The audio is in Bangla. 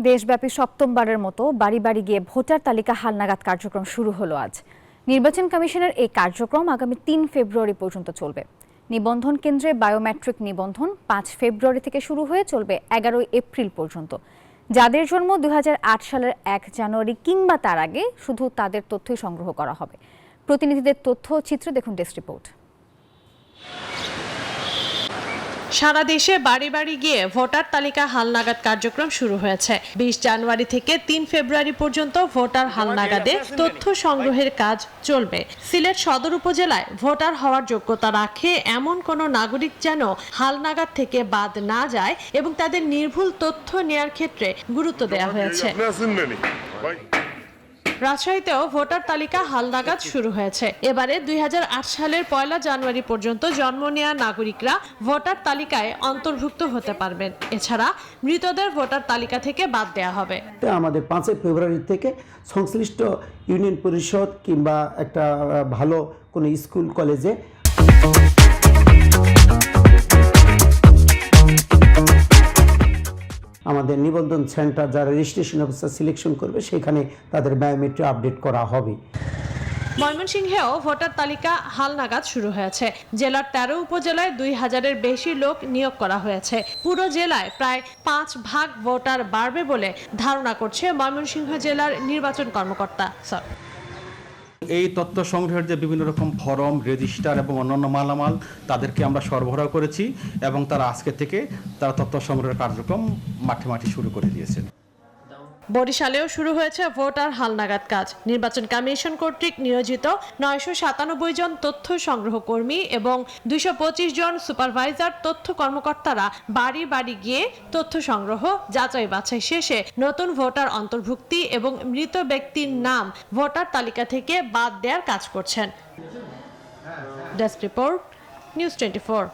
দেশব্যাপী সপ্তমবারের মতো বাড়ি বাড়ি গিয়ে ভোটার তালিকা হালনাগাদ কার্যক্রম শুরু হলো আজ। নির্বাচন কমিশনের এই কার্যক্রম আগামী ৩ ফেব্রুয়ারি পর্যন্ত চলবে। নিবন্ধন কেন্দ্রে বায়োমেট্রিক নিবন্ধন ৫ ফেব্রুয়ারি থেকে শুরু হয়ে চলবে ১১ এপ্রিল পর্যন্ত। যাদের জন্ম ২০০৮ সালের ১ জানুয়ারি কিংবা তার আগে শুধু তাদের তথ্যই সংগ্রহ করা হবে। প্রতিনিধিদের তথ্য ও চিত্র দেখুন ডেস্ক রিপোর্ট। সারা দেশে বাড়ি বাড়ি গিয়ে ভোটার তালিকা হালনাগাদ কার্যক্রম শুরু হয়েছে। ২০ জানুয়ারি থেকে ৩ ফেব্রুয়ারি পর্যন্ত ভোটার হালনাগাদে তথ্য সংগ্রহের কাজ চলবে। সিলেট সদর উপজেলায় ভোটার হওয়ার যোগ্যতা রাখে এমন কোনো নাগরিক যেন হালনাগাদ থেকে বাদ না যায় এবং তাদের নির্ভুল তথ্য নেয়ার ক্ষেত্রে গুরুত্ব দেওয়া হয়েছে। রাজশাহীতেও ভোটার তালিকা হালনাগাদ শুরু হয়েছে। এবারে ২০০৮ সালের ১ জানুয়ারি পর্যন্ত জন্ম নেওয়া নাগরিকরা ভোটার তালিকায় অন্তর্ভুক্ত হতে পারবেন। এছাড়া মৃতদের ভোটার তালিকা থেকে বাদ দেওয়া হবে। আমাদের ৫ ফেব্রুয়ারি থেকে সংশ্লিষ্ট ইউনিয়ন পরিষদ কিংবা একটা ভালো কোনো স্কুল কলেজে আমাদের নিবন্ধন সেন্টার যারা রেজিস্ট্রেশন অফিসার সিলেকশন করবে সেখানে তাদের বায়োমেট্রিক আপডেট করা হবে। ময়মনসিংহেও ভোটার তালিকা হালনাগাদ শুরু হয়েছে। জেলার ১৩ উপজেলায় ২,০০০-এর বেশি লোক নিয়োগ করা হয়েছে। পুরো জেলায় প্রায় ৫ ভাগ ভোটার বাড়বে বলে ধারণা করছে ময়মনসিংহ জেলার নির্বাচন কর্মকর্তা। এই তথ্য সংগ্রহের যে বিভিন্ন রকম ফরম, রেজিস্টার এবং অন্যান্য মালামাল তাদেরকে আমরা সরবরাহ করেছি এবং তারা আজকে থেকে তারা তথ্য সংগ্রহের কার্যক্রম মাঠে শুরু করে দিয়েছেন। বরিশালেও শুরু হয়েছে ভোটার হালনাগাদ কাজ। নির্বাচন কমিশন কর্তৃক নিয়োজিত ৯৯৭ জন তথ্য সংগ্রহ কর্মী এবং ২২৫ জন সুপারভাইজার তথ্য কর্মকর্তারা বাড়ি বাড়ি গিয়ে তথ্য সংগ্রহ, যাচাই বাছাই শেষে নতুন ভোটার অন্তর্ভুক্তি এবং মৃত ব্যক্তির নাম ভোটার তালিকা থেকে বাদ দেওয়ার কাজ করছেন। Desk report, news 24।